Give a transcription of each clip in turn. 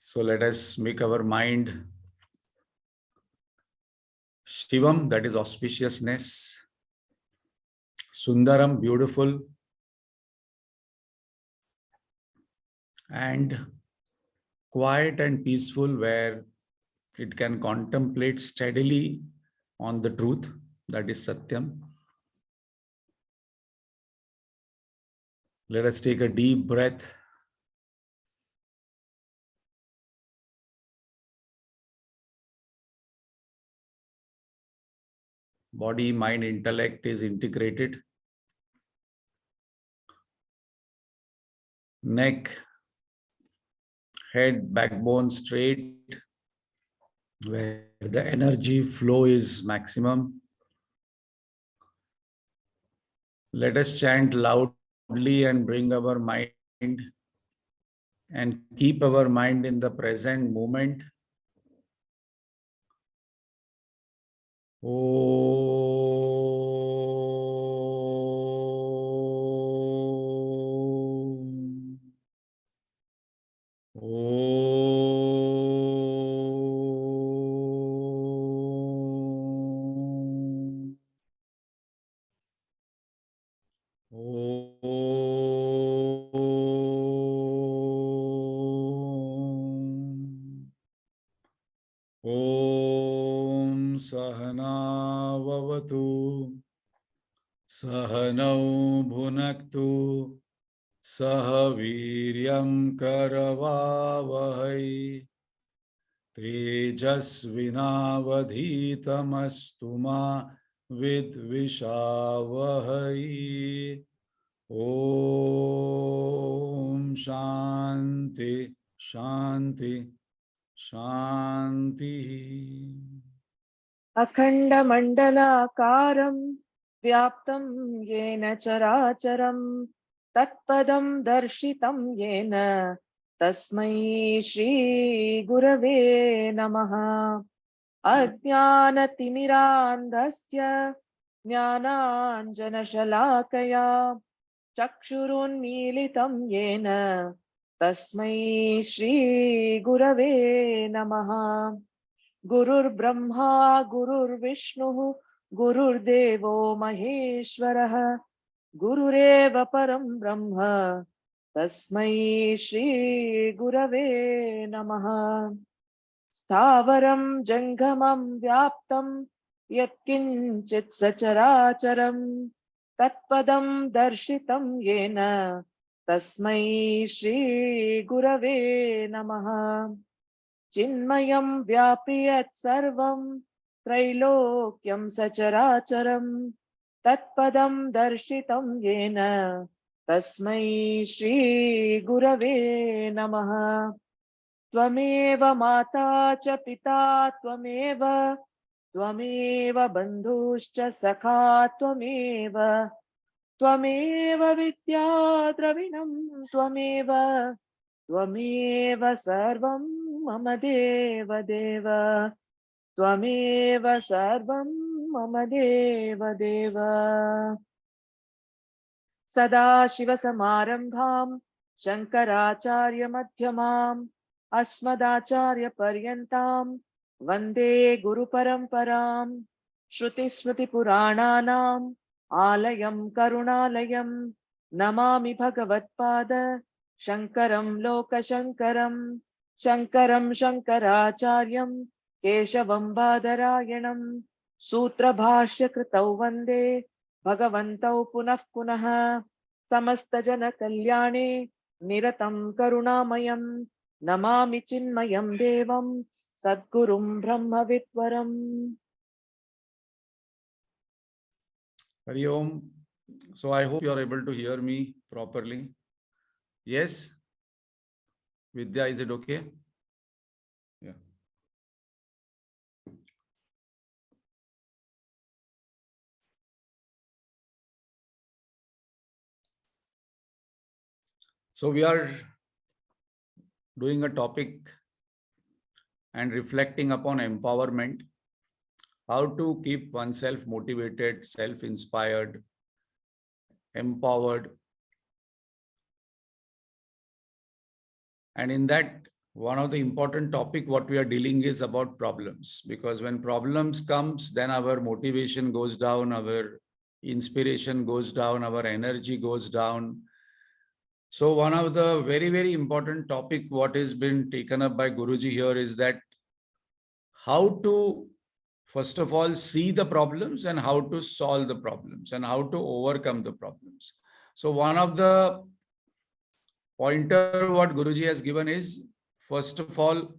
So let us make our mind Shivam, that is auspiciousness. Sundaram, beautiful. And quiet and peaceful, where it can contemplate steadily on the truth, that is Satyam. Let us take a deep breath. Body, mind, intellect is integrated. Neck, head, backbone straight, where the energy flow is maximum. Let us chant loudly and bring our mind and keep our mind in the present moment. Om. Om. Om Sahana Vavatu Sahanau Bhunaktu Sahaviryam Karavavahai Tejasvinavadhitamastu ma Vidvishavahai. Om Shanti Shanti Shanti. Akhanda Mandalakaram Vyaptam Yena Characharam Tatpadam Darshitam Yena Tasmai Shri Gurave Namaha. Ajnana Timirandhasya Jnananjana Shalakaya Chakshurun Militam Yena Tasmai Shri Gurave Namaha. Gurur Brahma, Gurur Vishnu, Gurur Devo Maheshwaraha, Gurureva Param Brahma, Tasmai Shri Gurave Namaha. Stavaram Jangamam Vyaptam Yatkinchit Sacharacharam Tatpadam Darshitam Yena Tasmai Shri Gurave Namaha. Chinmayam Vyapiyat Sarvam Trailokyam Sacharacharam Tatpadam Darshitam Yena Tasmai Shri Gurave Namaha. Tvameva Mata cha Pita Tvameva Tvameva Bandhuscha Sakha Tvameva Tvameva Vidya Dravinam Tvameva Tvameva Sarvam Mama Deva Deva Tvameva Sarvam Mama Deva Deva. Sada Shiva Samarambham Shankaracharya Madhyamam Asmadacharya Paryantam Vande Guru Paramparam. Shruti Smriti Purananam Alayam Karunalayam Namami Bhagavatpada Shankaram Loka Shankaram Shankaram Shankaracharyam Keshavam Badarayanam Sutra Bhashya Kritau Vande Bhagavantau Punah Punah Samasta Jana Kalyane Niratam Karunamayam Namami Chinmayam Devam Sadgurum Brahma Vitvaram. Hari Om. So I hope you are able to hear me properly. Yes? Vidya, is it okay? Yeah. So we are doing a topic and reflecting upon empowerment, how to keep oneself motivated, self-inspired, empowered. And in that one of the important topic what we are dealing is about problems, because when problems comes, then our motivation goes down, our inspiration goes down, our energy goes down. So one of the very, very important topic what has been taken up by Guruji here is that how to, first of all, see the problems and how to solve the problems and how to overcome the problems. So one of the pointer what Guruji has given is, first of all,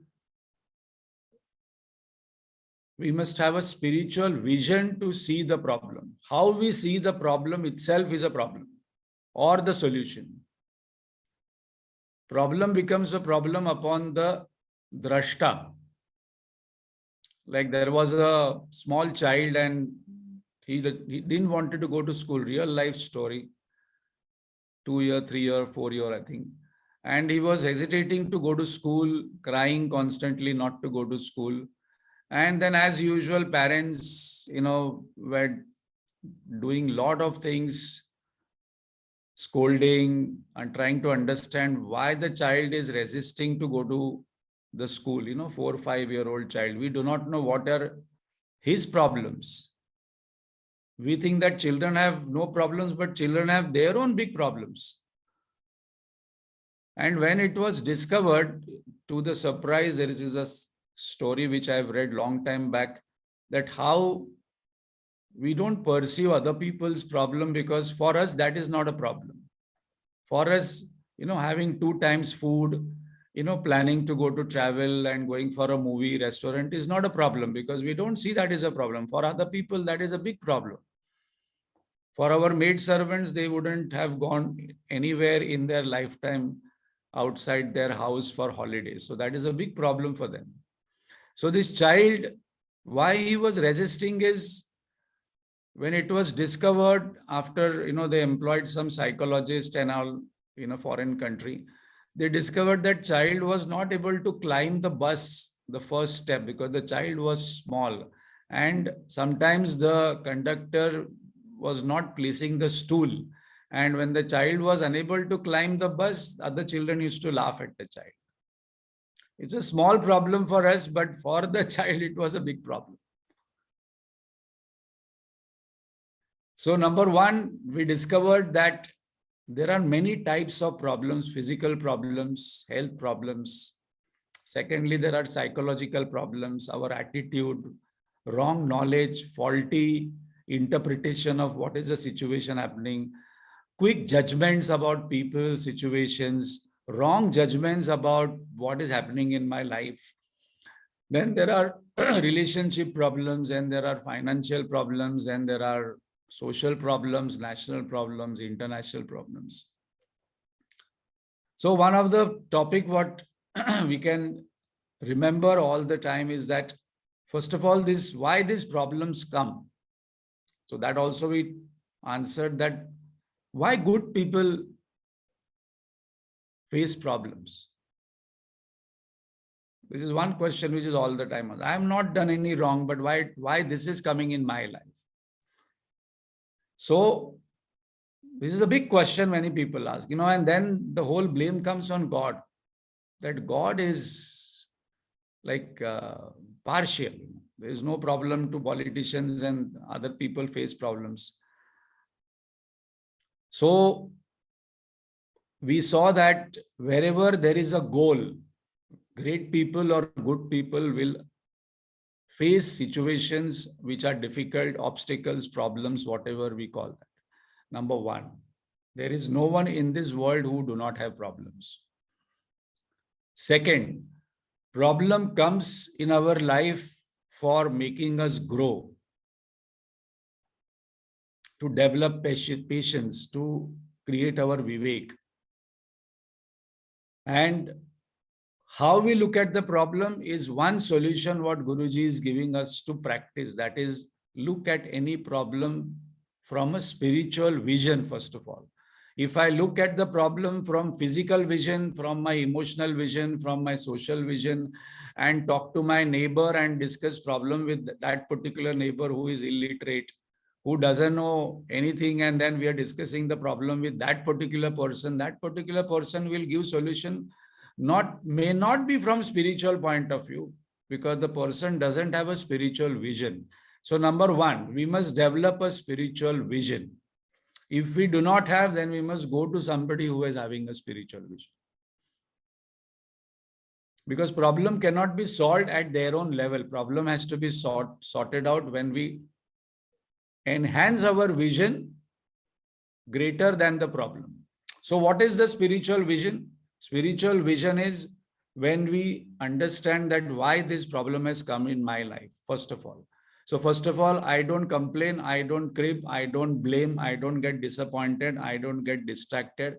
we must have a spiritual vision to see the problem. How we see the problem itself is a problem or the solution. Problem becomes a problem upon the drashta. Like there was a small child and he didn't want to go to school, real life story, 2 year, 3 year, 4 year, I think. And he was hesitating to go to school, crying constantly not to go to school. And then as usual, parents, were doing lot of things, scolding and trying to understand why the child is resisting to go to the school, 4 or 5 year old child. We do not know what are his problems. We think that children have no problems, but children have their own big problems. And when it was discovered, to the surprise, there is a story which I've read long time back, that how we don't perceive other people's problem, because for us that is not a problem. For us, having 2 times food, planning to go to travel and going for a movie restaurant is not a problem, because we don't see that is a problem. For other people, that is a big problem. For our maid servants, they wouldn't have gone anywhere in their lifetime outside their house for holidays. So that is a big problem for them. So this child, why he was resisting is, when it was discovered after, they employed some psychologist and all, foreign country, they discovered that child was not able to climb the bus, the first step, because the child was small. And sometimes the conductor was not placing the stool. And when the child was unable to climb the bus, other children used to laugh at the child. It's a small problem for us, but for the child, it was a big problem. So number one, we discovered that there are many types of problems: physical problems, health problems. Secondly, there are psychological problems, our attitude, wrong knowledge, faulty interpretation of what is the situation happening, quick judgments about people, situations, wrong judgments about what is happening in my life. Then there are relationship problems, and there are financial problems, and there are social problems, national problems, international problems. So one of the topic what we can remember all the time is that, first of all, why these problems come. So that also we answered, that why good people face problems. This is one question which is all the time. I have not done any wrong, but why this is coming in my life? So this is a big question many people ask, and then the whole blame comes on God, that God is like partial. There is no problem to politicians, and other people face problems. So we saw that wherever there is a goal, great people or good people will face situations which are difficult, obstacles, problems, whatever we call that. Number one, there is no one in this world who do not have problems. Second, problem comes in our life for making us grow, to develop patience, to create our vivek. And how we look at the problem is one solution what Guruji is giving us to practice. That is, look at any problem from a spiritual vision, first of all. If I look at the problem from physical vision, from my emotional vision, from my social vision, and talk to my neighbor and discuss problem with that particular neighbor who is illiterate, who doesn't know anything, and then we are discussing the problem with that particular person will give solution may not be from spiritual point of view, because the person doesn't have a spiritual vision. So number one, we must develop a spiritual vision. If we do not have, then we must go to somebody who is having a spiritual vision. Because problem cannot be solved at their own level. Problem has to be sorted out when we enhance our vision greater than the problem. So what is the spiritual vision? Spiritual vision is when we understand that why this problem has come in my life, first of all. So first of all, I don't complain, I don't crib, I don't blame, I don't get disappointed, I don't get distracted.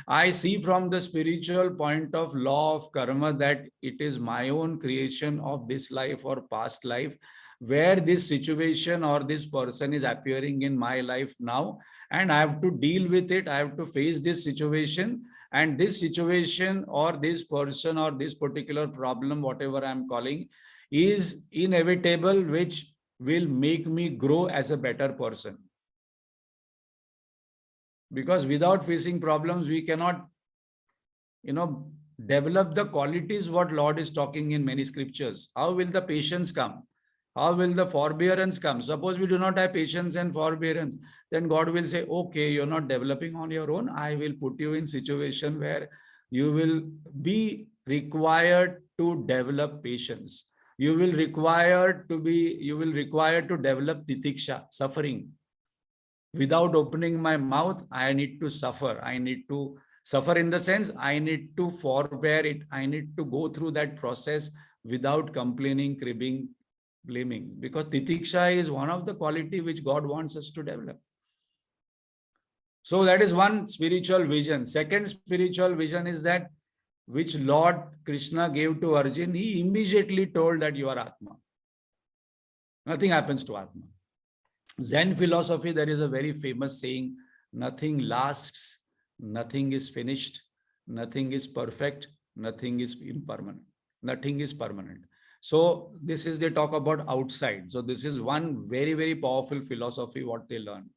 I see from the spiritual point of law of karma that it is my own creation of this life or past life, where this situation or this person is appearing in my life now, and I have to deal with it. I have to face this situation, and this situation or this person or this particular problem, whatever I'm calling, is inevitable, which will make me grow as a better person. Because without facing problems, we cannot, develop the qualities what Lord is talking in many scriptures. How will the patience come? How will the forbearance come? Suppose we do not have patience and forbearance, then God will say, okay, you're not developing on your own. I will put you in situation where you will be required to develop patience. You will require to develop titiksha, suffering. Without opening my mouth, I need to suffer. I need to suffer in the sense I need to forbear it. I need to go through that process without complaining, cribbing, blaming. Because titiksha is one of the quality which God wants us to develop. So that is one spiritual vision. Second spiritual vision is that which Lord Krishna gave to Arjun. He immediately told that you are Atma. Nothing happens to Atma. Zen philosophy, there is a very famous saying, nothing lasts, nothing is finished, nothing is perfect, nothing is impermanent, nothing is permanent. So this is, they talk about outside. So this is one very, very powerful philosophy what they learn.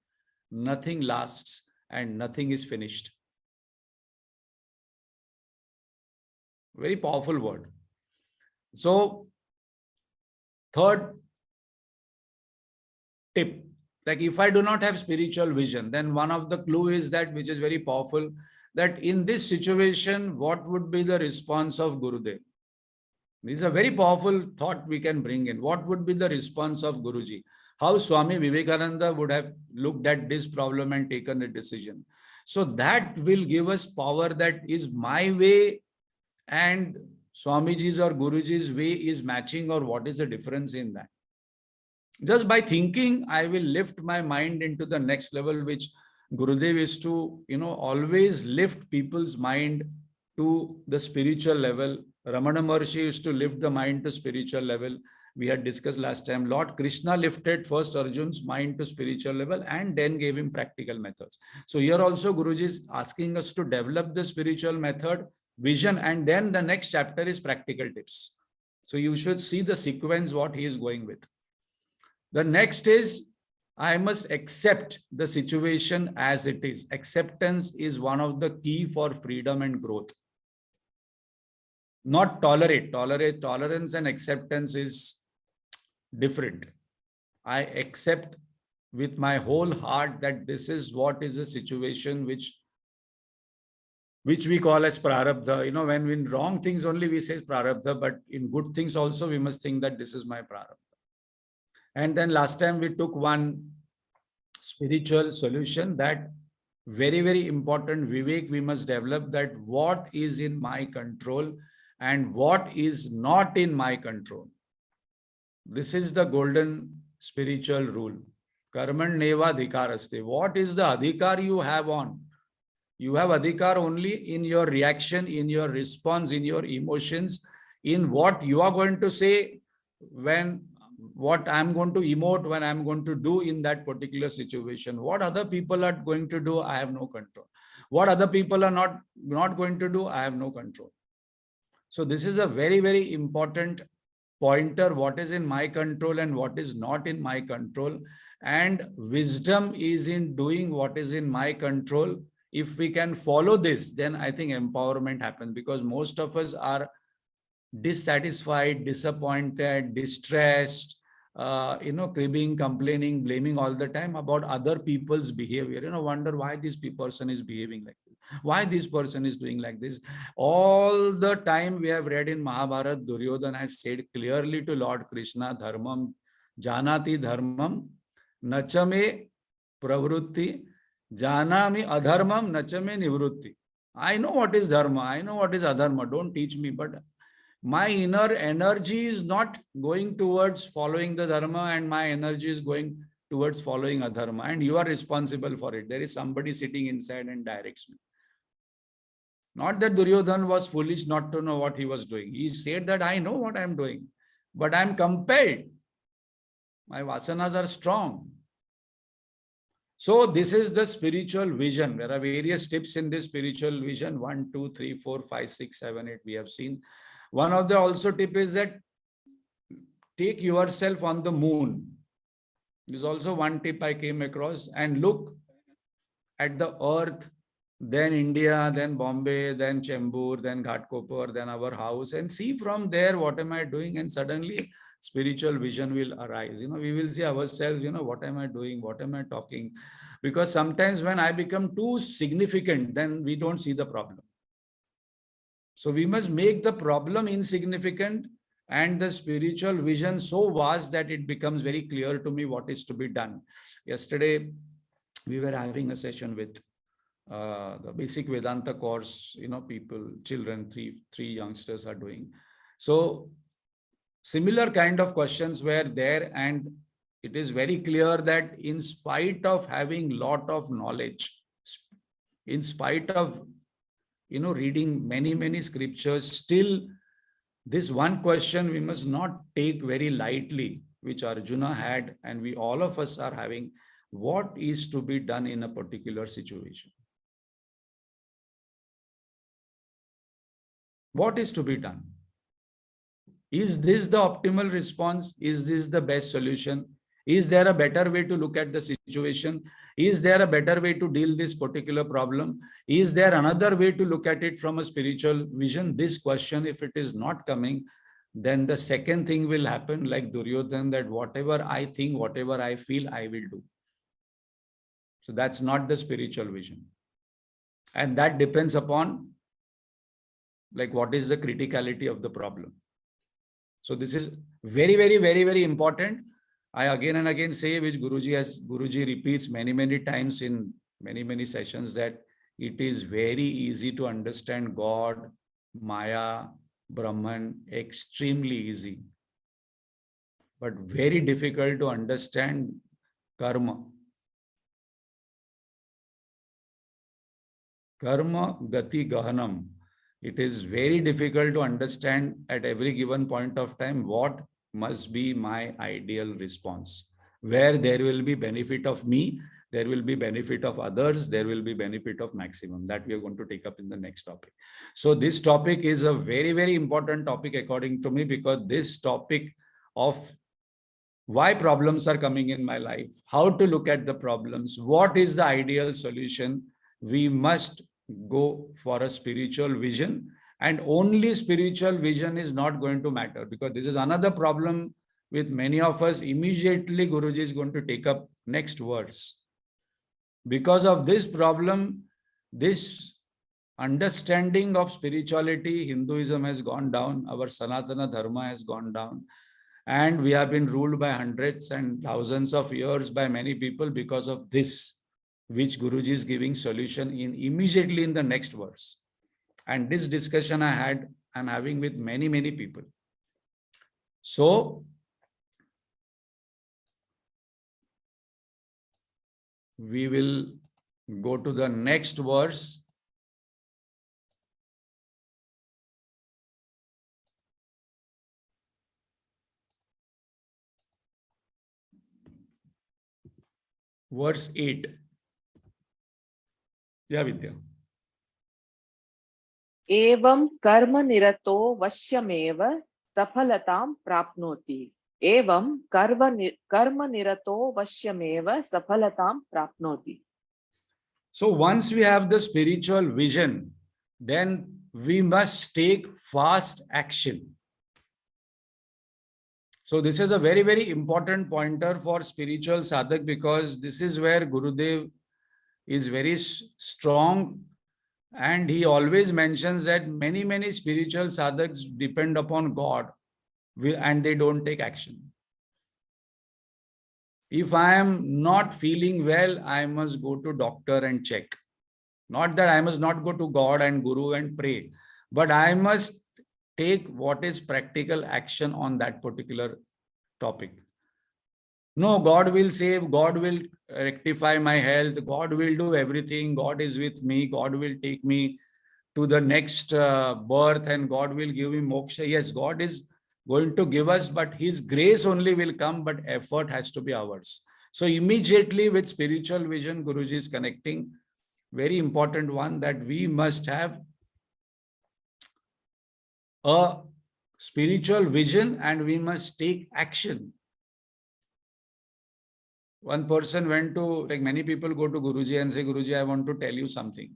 Nothing lasts and nothing is finished. Very powerful word. So third tip, like if I do not have spiritual vision, then one of the clue is that, which is very powerful, that in this situation, what would be the response of Gurudev? This is a very powerful thought we can bring in. What would be the response of Guruji? How Swami Vivekananda would have looked at this problem and taken a decision. So that will give us power, that is my way and Swamiji's or Guruji's way is matching, or what is the difference in that? Just by thinking, I will lift my mind into the next level, which Gurudev is to, always lift people's mind to the spiritual level. Ramana Maharshi used to lift the mind to spiritual level. We had discussed last time. Lord Krishna lifted first Arjun's mind to spiritual level and then gave him practical methods. So here also Guruji is asking us to develop the spiritual method, vision, and then the next chapter is practical tips. So you should see the sequence what he is going with. The next is, I must accept the situation as it is. Acceptance is one of the key for freedom and growth. Not tolerate. Tolerance and acceptance is different. I accept with my whole heart that this is what is a situation which we call as prarabdha. When in wrong things only we say prarabdha, but in good things also we must think that this is my prarabdha. And then last time we took one spiritual solution, that very, very important Vivek we must develop, that what is in my control and what is not in my control. This is the golden spiritual rule. Karman neva adhikaraste. What is the adhikar you have on? You have adhikar only in your reaction, in your response, in your emotions, in what you are going to say, what I'm going to emote, when I'm going to do in that particular situation. What other people are going to do, I have no control. What other people are not going to do, I have no control. So this is a very, very important pointer, what is in my control and what is not in my control. And wisdom is in doing what is in my control if we can follow this, then I think empowerment happens, because most of us are dissatisfied, disappointed, distressed, cribbing, complaining, blaming all the time about other people's behavior. Wonder why this person is behaving like this, why this person is doing like this. All the time we have read in Mahabharata, Duryodhana has said clearly to Lord Krishna, dharmam janati dharmam nachame pravrutti janami adharmam nachame nivrutti. I know what is dharma, I know what is adharma, don't teach me, but my inner energy is not going towards following the dharma, and my energy is going towards following adharma, and you are responsible for it. There is somebody sitting inside and directs me. Not that Duryodhan was foolish not to know what he was doing. He said that I know what I am doing, but I am compelled. My vasanas are strong. So this is the spiritual vision. There are various tips in this spiritual vision. 1, 2, 3, 4, 5, 6, 7, 8 we have seen. One of the also tip is that take yourself on the moon. This is also one tip I came across, and look at the earth, then India, then Bombay, then Chembur, then Ghatkopar, then our house, and see from there what am I doing, and suddenly spiritual vision will arise. We will see ourselves, what am I doing, what am I talking, because sometimes when I become too significant, then we don't see the problem. So we must make the problem insignificant and the spiritual vision so vast that it becomes very clear to me what is to be done. Yesterday, we were having a session with the basic Vedanta course, people, children, three youngsters are doing. So similar kind of questions were there, and it is very clear that in spite of having lot of knowledge, in spite of reading many scriptures, still this one question we must not take very lightly, which Arjuna had, and we all of us are having: what is to be done in a particular situation? What is to be done? Is this the optimal response? Is this the best solution? Is there a better way to look at the situation? Is there a better way to deal this particular problem? Is there another way to look at it from a spiritual vision? This question, if it is not coming, then the second thing will happen like Duryodhan, that whatever I think, whatever I feel, I will do. So that's not the spiritual vision. And that depends upon like what is the criticality of the problem. So this is very important. I again and again say, which Guruji repeats many times in many sessions, that it is very easy to understand God, Maya, Brahman, extremely easy, but very difficult to understand karma. Karma gati gahanam. It is very difficult to understand at every given point of time what must be my ideal response, where there will be benefit of me, there will be benefit of others, there will be benefit of maximum. That we are going to take up in the next topic. So this topic is a very important topic according to me, because this topic of why problems are coming in my life, how to look at the problems, what is the ideal solution, we must go for a spiritual vision. And only spiritual vision is not going to matter, because this is another problem with many of us. Immediately Guruji is going to take up next verse. Because of this problem, this understanding of spirituality, Hinduism has gone down, our Sanatana Dharma has gone down, and we have been ruled by hundreds and thousands of years by many people because of this, which Guruji is giving solution in immediately in the next verse. And this discussion I'm having with many people. So we will go to the next verse. Verse 8. Yeah, Vidya. एवं कर्म निरतो वश्यमेव सफलतां प्राप्नोति. एवं कर्म निरतो वश्यमेव सफलतां प्राप्नोति. So once we have the spiritual vision, then we must take fast action. So this is a very, very important pointer for spiritual sadhak, because this is where Gurudev is very strong, and he always mentions that many spiritual sadhaks depend upon God and they don't take action. If I am not feeling well, I must go to doctor and check. Not that I must not go to God and Guru and pray, but I must take what is practical action on that particular topic. No, God will save, God will rectify my health, God will do everything, God is with me, God will take me to the next birth, and God will give me moksha. Yes, God is going to give us, but His grace only will come, but effort has to be ours. So immediately with spiritual vision, Guruji is connecting, very important one, that we must have a spiritual vision and we must take action. One person went to, like many people go to Guruji and say, Guruji, I want to tell you something,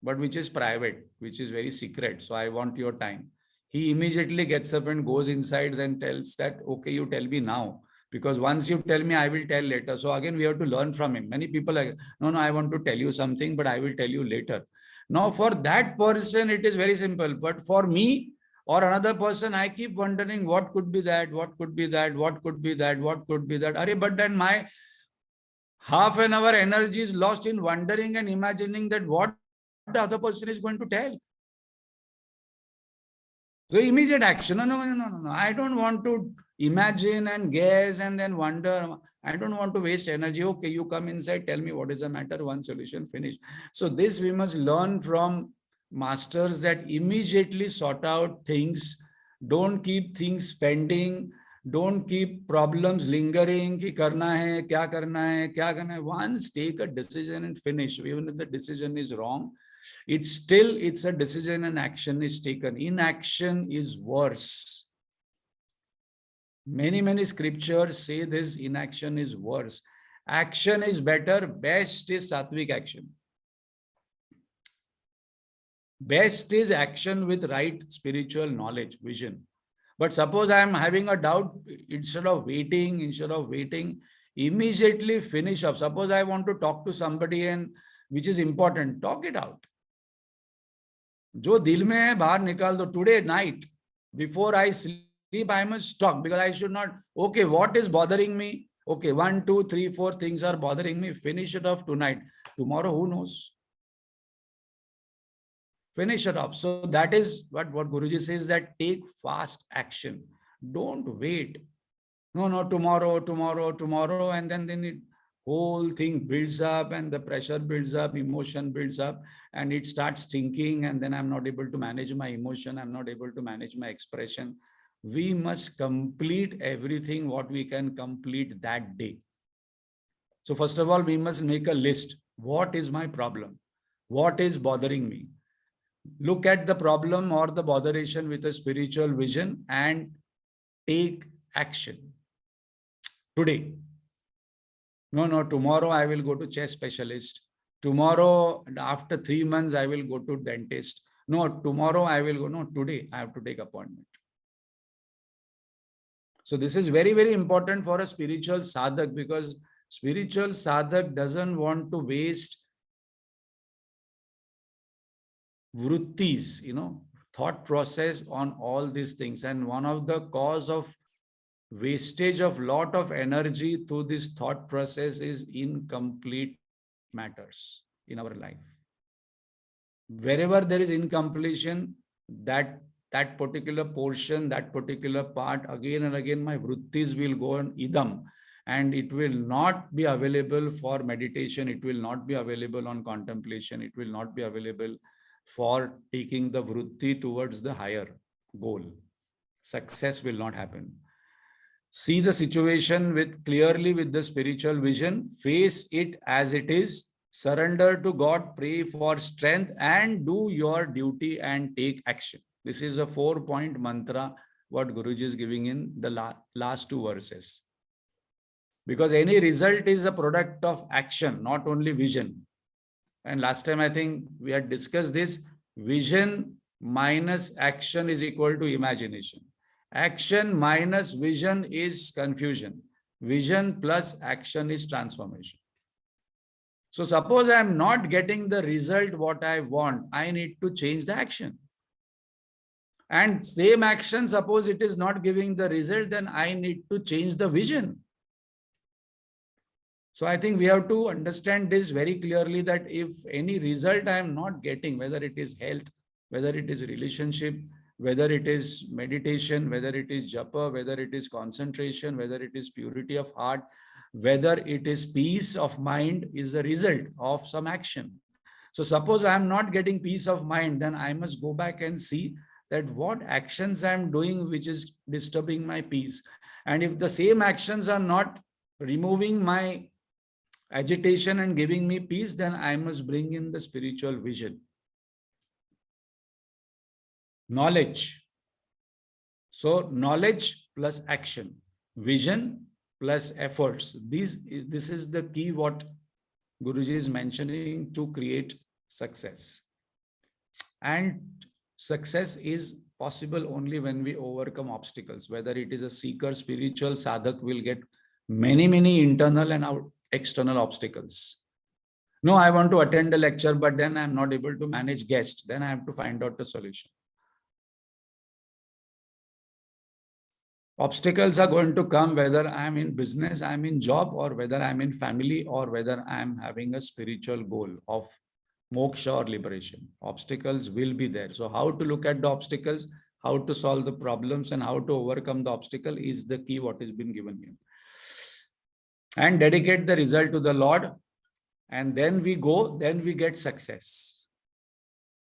but which is private, which is very secret. So I want your time. He immediately gets up and goes inside and tells that, okay, you tell me now. Because once you tell me, I will tell later. So again, we have to learn from him. Many people are, no, I want to tell you something, but I will tell you later. Now, for that person, it is very simple. But for me or another person, I keep wondering what could be that, what could be that, what could be that, what could be that. But then my half an hour energy is lost in wondering and imagining that what the other person is going to tell. So immediate action. No. I don't want to imagine and guess and then wonder. I don't want to waste energy. Okay, you come inside, tell me what is the matter, one solution, finish. So this we must learn from masters, that immediately sort out things. Don't keep things pending. Don't keep problems lingering. Ki karna hai, kya karna hai, kya karna hai. Once take a decision and finish. Even if the decision is wrong, it's a decision and action is taken. Inaction is worse. Many scriptures say this, inaction is worse. Action is better. Best is sattvic action. Best is action with right spiritual knowledge, vision. But suppose I am having a doubt, instead of waiting, immediately finish up. Suppose I want to talk to somebody and which is important, talk it out. जो दिल में है बाहर निकाल दो. Today night, before I sleep, I must talk, because I should not, okay, what is bothering me? Okay, 1, 2, 3, 4 things are bothering me. Finish it off tonight. Tomorrow, who knows? Finish it off. So that is what Guruji says, that take fast action. Don't wait. No, tomorrow. And then it whole thing builds up and the pressure builds up, emotion builds up, and it starts thinking, and then I'm not able to manage my emotion. I'm not able to manage my expression. We must complete everything what we can complete that day. So first of all, we must make a list. What is my problem? What is bothering me? Look at the problem or the botheration with a spiritual vision and take action today. No, tomorrow I will go to chest specialist. Tomorrow, after 3 months, I will go to dentist. No, tomorrow I will go. No, today I have to take appointment. So this is very important for a spiritual sadhak, because spiritual sadhak doesn't want to waste vrittis, thought process on all these things. And one of the cause of wastage of lot of energy through this thought process is incomplete matters in our life. Wherever there is incompletion, that particular portion, that particular part, again and again, my vrittis will go on idam, and it will not be available for meditation. It will not be available on contemplation. It will not be available for taking the vritti towards the higher goal. Success will not happen. See the situation clearly with the spiritual vision, face it as it is, surrender to God, pray for strength, and do your duty and take action. This is a 4-point mantra what Guruji is giving in the last 2 verses. Because any result is a product of action, not only vision. And last time I think we had discussed this, vision minus action is equal to imagination. Action minus vision is confusion. Vision plus action is transformation. So suppose I am not getting the result what I want, I need to change the action. And same action, suppose it is not giving the result, then I need to change the vision. So I think we have to understand this very clearly, that if any result I am not getting, whether it is health, whether it is relationship, whether it is meditation, whether it is japa, whether it is concentration, whether it is purity of heart, whether it is peace of mind, is the result of some action. So suppose I am not getting peace of mind, then I must go back and see that what actions I am doing which is disturbing my peace. And if the same actions are not removing my agitation and giving me peace, then I must bring in the spiritual vision. Knowledge. So knowledge plus action, vision plus efforts. This is the key what Guruji is mentioning to create success. And success is possible only when we overcome obstacles. Whether it is a seeker, spiritual sadhak will get many internal and external obstacles. No, I want to attend a lecture, but then I'm not able to manage guests. Then I have to find out the solution. Obstacles are going to come whether I'm in business, I'm in job, or whether I'm in family, or whether I'm having a spiritual goal of moksha or liberation. Obstacles will be there. So how to look at the obstacles, how to solve the problems, and how to overcome the obstacle is the key what has been given here. And dedicate the result to the Lord. And then we go, then we get success.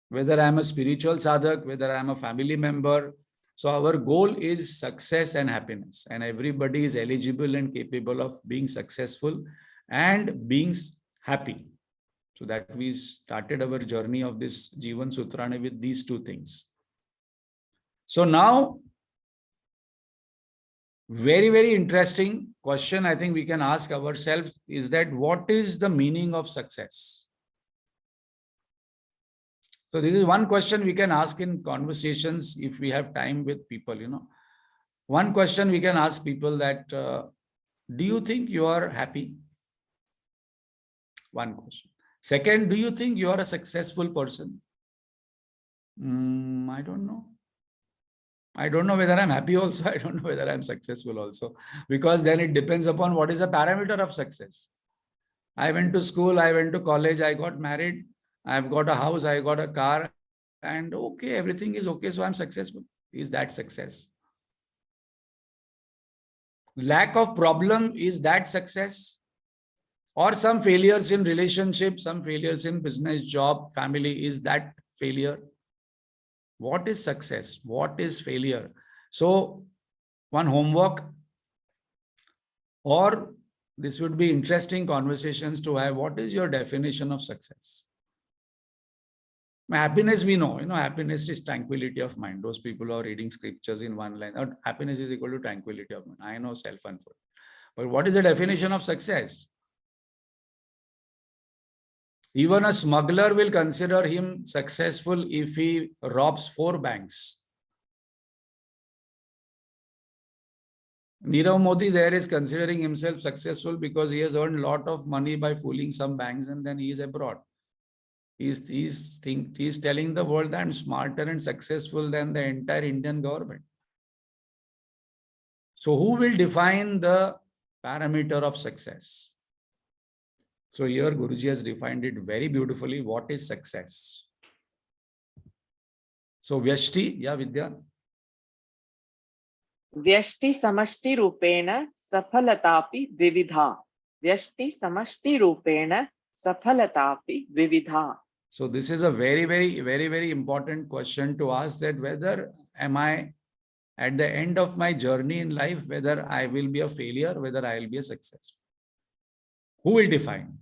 Whether I'm a spiritual sadhak, whether I'm a family member. So our goal is success and happiness. And everybody is eligible and capable of being successful and being happy. So that we started our journey of this Jivan Sutrani with these two things. So now, very interesting question I think we can ask ourselves is that what is the meaning of success? So this is one question we can ask in conversations if we have time with people, One question we can ask people that, do you think you are happy? One question. Second, do you think you are a successful person? I don't know. I don't know whether I'm happy also. I don't know whether I'm successful also. Because then it depends upon what is the parameter of success. I went to school, I went to college, I got married, I've got a house, I got a car, and okay, everything is okay, so I'm successful. Is that success? Lack of problem, is that success? Or some failures in relationship, some failures in business, job, family, is that failure? What is success? What is failure? So one homework, or this would be interesting conversations to have. What is your definition of success? Happiness, we know, happiness is tranquility of mind. Those people who are reading scriptures in one line, happiness is equal to tranquility of mind. I know self-unfold. But what is the definition of success? Even a smuggler will consider him successful if he robs 4 banks. Nirav Modi there is considering himself successful because he has earned a lot of money by fooling some banks, and then he is abroad. He's telling the world that I'm smarter and successful than the entire Indian government. So who will define the parameter of success? So here Guruji has defined it very beautifully. What is success? So Vyashti, yeah, Vidya. व्यष्टि समष्टि रूपेण सफलतापि विविधा. व्यष्टि समष्टि रूपेण सफलतापि विविधा. So this is a very important question to ask, that whether am I at the end of my journey in life, whether I will be a failure, whether I will be a success. Who will define?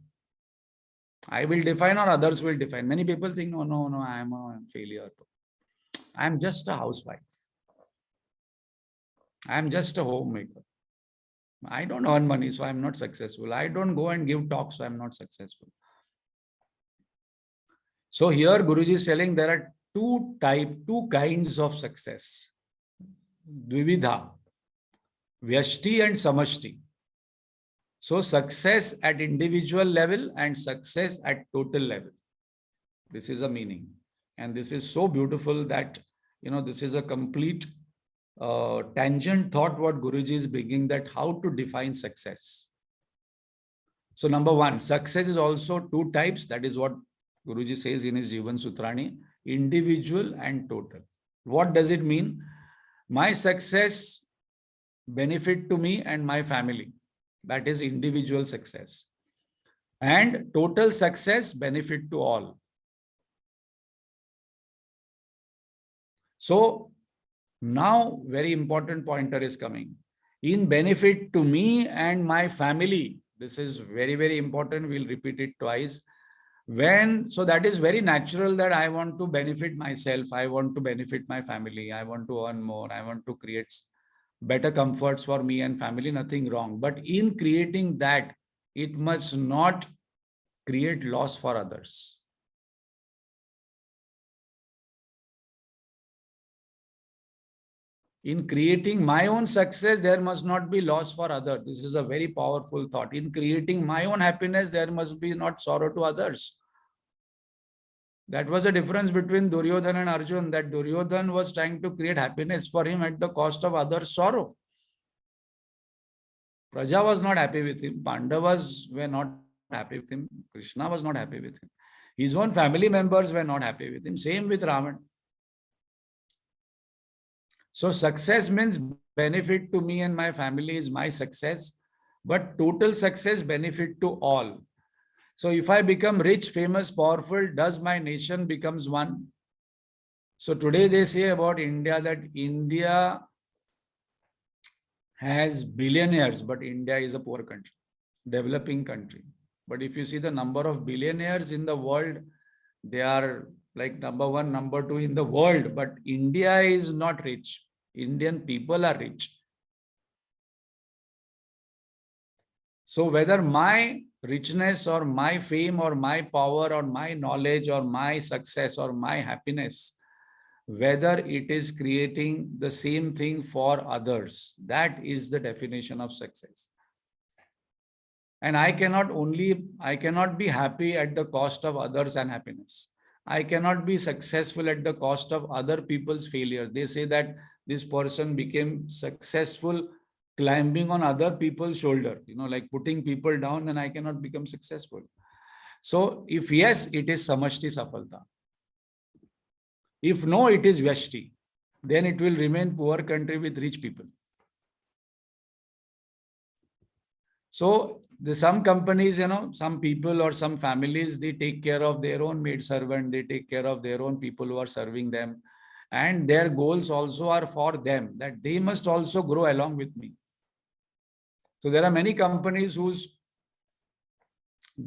I will define or others will define. Many people think, no, I am a failure. I am just a housewife. I am just a homemaker. I don't earn money, so I'm not successful. I don't go and give talks, so I'm not successful. So here Guruji is telling there are two kinds of success. Dvividha, Vyashti and Samashti. So success at individual level and success at total level. This is a meaning. And this is so beautiful that, this is a complete tangent thought what Guruji is bringing, that how to define success. So number one, success is also two types. That is what Guruji says in his Jivan Sutrani, individual and total. What does it mean? My success benefit to me and my family. That is individual success. And total success benefit to all. So now very important pointer is coming. In benefit to me and my family. This is very, very important. We'll repeat it twice. So that is very natural that I want to benefit myself. I want to benefit my family. I want to earn more. I want to create better comforts for me and family. Nothing wrong. But in creating that, it must not create loss for others. In creating my own success, there must not be loss for others. This is a very powerful thought. In creating my own happiness, there must be not sorrow to others. That was the difference between Duryodhan and Arjun, that Duryodhan was trying to create happiness for him at the cost of others' sorrow. Praja was not happy with him. Pandavas were not happy with him. Krishna was not happy with him. His own family members were not happy with him. Same with Ravan. So success means benefit to me and my family is my success, but total success benefit to all. So if I become rich, famous, powerful, does my nation becomes one? So today they say about India that India has billionaires, but India is a poor country, developing country. But if you see the number of billionaires in the world, they are like number one, number two in the world, but India is not rich. Indian people are rich. So whether my richness or my fame or my power or my knowledge or my success or my happiness, whether it is creating the same thing for others, that is the definition of success. And I cannot be happy at the cost of others' unhappiness. I cannot be successful at the cost of other people's failures. They say that this person became successful climbing on other people's shoulder, like putting people down, then I cannot become successful. So if yes, it is samashti safalta. If no, it is vyashti. Then it will remain poor country with rich people. So some companies, some people or some families, they take care of their own maid servant, they take care of their own people who are serving them. And their goals also are for them, that they must also grow along with me. So there are many companies whose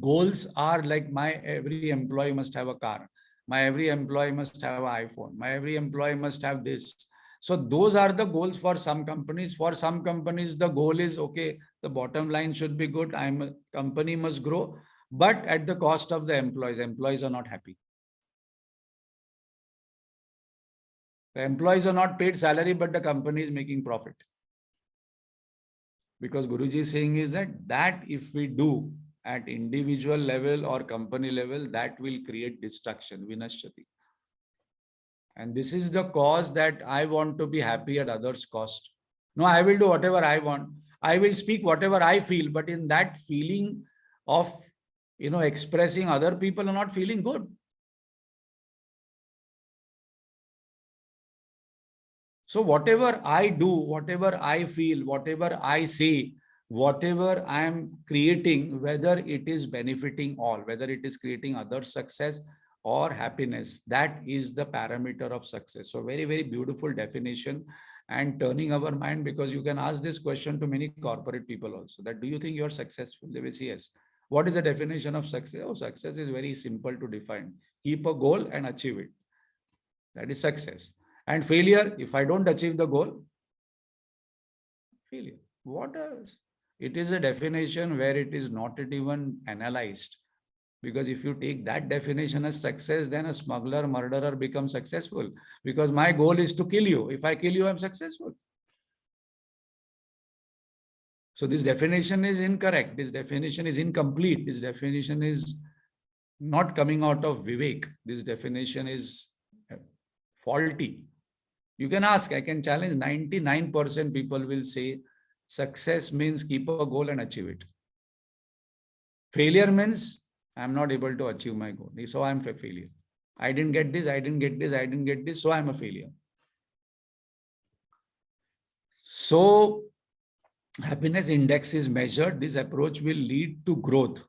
goals are like, my every employee must have a car. My every employee must have an iPhone. My every employee must have this. So those are the goals for some companies. For some companies, the goal is, okay, the bottom line should be good. Company must grow, but at the cost of the employees. Employees are not happy. The employees are not paid salary, but the company is making profit. Because Guruji is saying is that if we do at individual level or company level, that will create destruction, vinashyati. And this is the cause that I want to be happy at others' cost. No, I will do whatever I want. I will speak whatever I feel, but in that feeling of, expressing, other people are not feeling good. So whatever I do, whatever I feel, whatever I say, whatever I am creating, whether it is benefiting all, whether it is creating other success or happiness, that is the parameter of success. So very, very beautiful definition and turning our mind, because you can ask this question to many corporate people also, that do you think you're successful? They will say yes. What is the definition of success? Oh, success is very simple to define. Keep a goal and achieve it. That is success. And failure, if I don't achieve the goal, failure. What else? It is a definition where it is not even analyzed. Because if you take that definition as success, then a smuggler, murderer becomes successful. Because my goal is to kill you. If I kill you, I'm successful. So this definition is incorrect. This definition is incomplete. This definition is not coming out of Vivek. This definition is faulty. You can ask, I can challenge 99% people will say success means keep a goal and achieve it. Failure means I'm not able to achieve my goal. So I'm a failure. I didn't get this, I didn't get this, I didn't get this, so I'm a failure. So happiness index is measured. This approach will lead to growth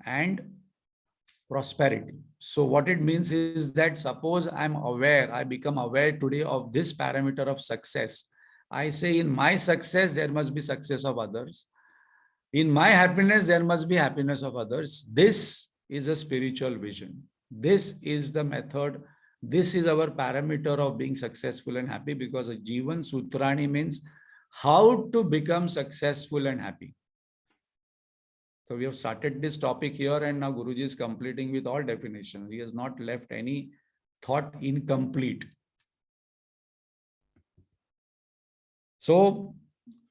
and prosperity. So what it means is that suppose I'm aware, I become aware today of this parameter of success. I say in my success, there must be success of others. In my happiness, there must be happiness of others. This is a spiritual vision. This is the method. This is our parameter of being successful and happy, because a Jivan Sutrani means how to become successful and happy. So we have started this topic here, and now Guruji is completing with all definitions. He has not left any thought incomplete. So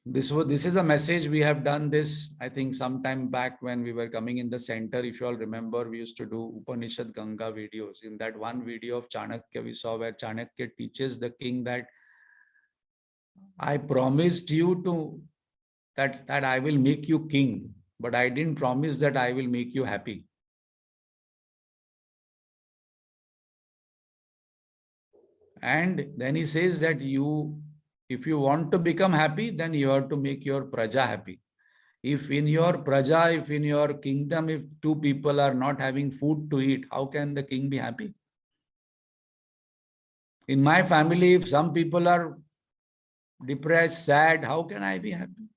this is a message. We have done this, I think, some time back when we were coming in the center. If you all remember, we used to do Upanishad Ganga videos. In that one video of Chanakya, we saw where Chanakya teaches the king that I promised you that I will make you king, but I didn't promise that I will make you happy. And then he says that if you want to become happy, then you have to make your praja happy. If in your praja, if in your kingdom, if two people are not having food to eat, how can the king be happy? In my family, if some people are depressed, sad, how can I be happy?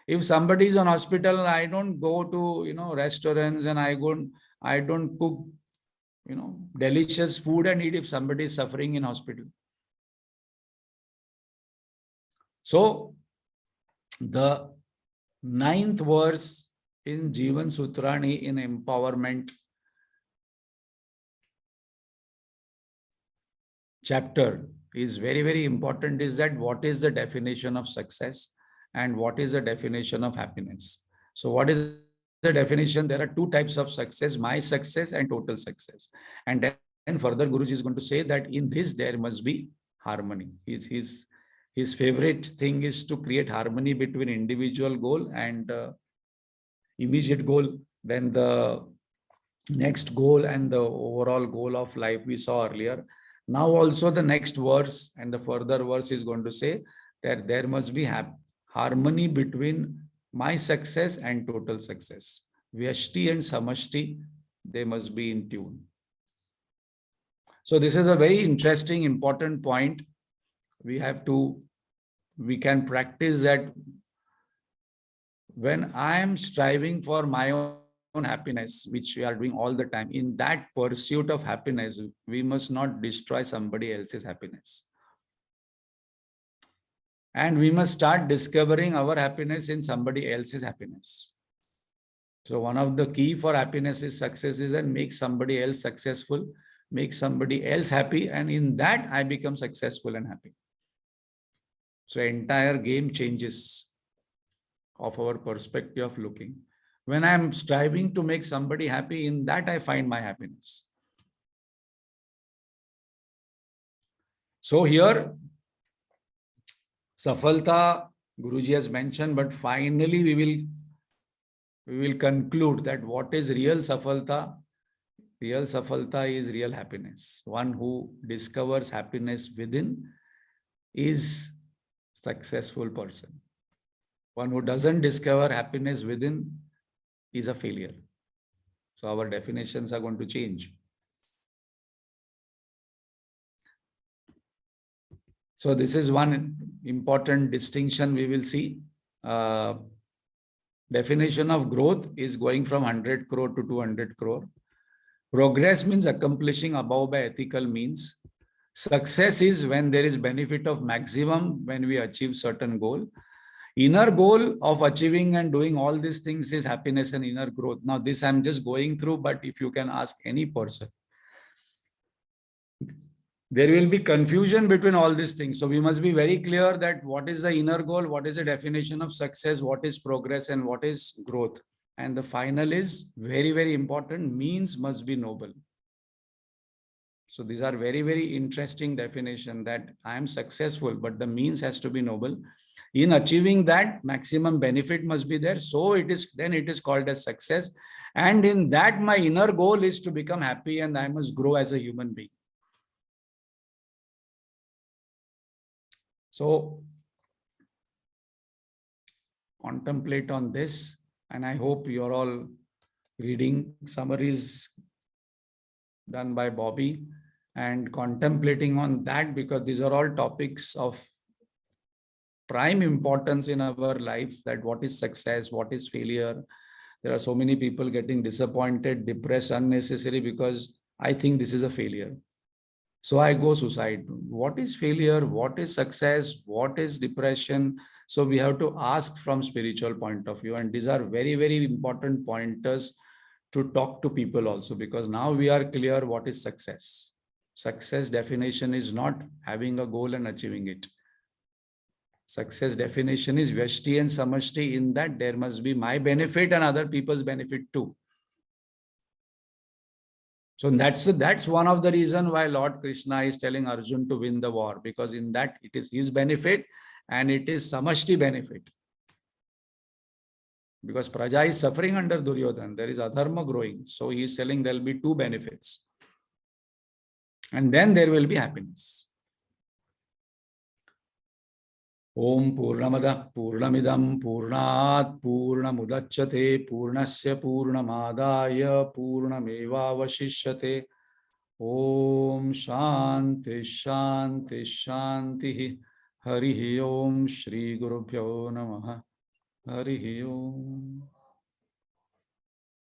If somebody is on hospital, I don't go to restaurants, and I don't cook delicious food and eat if somebody is suffering in hospital. So the 9th verse in Jivan Sutrani in empowerment chapter is very, very important. Is that what is the definition of success and what is the definition of happiness? So what is the definition? There are two types of success: my success and total success. And then further Guruji is going to say that in this there must be harmony. His favorite thing is to create harmony between individual goal and immediate goal, then the next goal and the overall goal of life we saw earlier. Now also the next verse and the further verse is going to say that there must be harmony between my success and total success. Vyashti and Samashti, they must be in tune. So this is a very interesting, important point. We can practice that. When I am striving for my own happiness, which we are doing all the time, in that pursuit of happiness, we must not destroy somebody else's happiness. And we must start discovering our happiness in somebody else's happiness. So one of the key for happiness is success is and make somebody else successful, make somebody else happy, and in that I become successful and happy. So entire game changes of our perspective of looking. When I'm striving to make somebody happy, in that I find my happiness. So here, Safalta, Guruji has mentioned, but finally we will conclude that what is real Safalta? Real Safalta is real happiness. One who discovers happiness within is successful person. One who doesn't discover happiness within is a failure. So our definitions are going to change. So this is one important distinction we will see. Definition of growth is going from 100 crore to 200 crore. Progress means accomplishing above by ethical means. Success is when there is benefit of maximum when we achieve certain goal. Inner goal of achieving and doing all these things is happiness and inner growth. Now, this I'm just going through, but if you can ask any person, there will be confusion between all these things. So we must be very clear that what is the inner goal, what is the definition of success, what is progress, and what is growth. And the final is very, very important. Means must be noble. So these are very, very interesting definition that I am successful, but the means has to be noble. In achieving that, maximum benefit must be there. So it is called as success. And in that, my inner goal is to become happy and I must grow as a human being. So contemplate on this, and I hope you're all reading summaries done by Bobby and contemplating on that, because these are all topics of prime importance in our life, that what is success, what is failure. There are so many people getting disappointed, depressed unnecessarily because I think this is a failure. So I go suicide. What is failure? What is success? What is depression? So we have to ask from spiritual point of view. And these are very, very important pointers to talk to people also, because now we are clear what is success. Success definition is not having a goal and achieving it. Success definition is Vyashti and Samashti, in that there must be my benefit and other people's benefit too. So that's one of the reasons why Lord Krishna is telling Arjun to win the war, because in that it is his benefit and it is Samashti benefit. Because Praja is suffering under Duryodhana, there is adharma growing. So he is telling there will be two benefits. And then there will be happiness. Om Purnamada Purnamidam Purnat Purnamudachyate Purnasya Purnamadaya Purnameva Vashishyate. Om Shanti Shanti Shanti. Harihi Om Shri Gurubhyo Namaha. Harihi Om.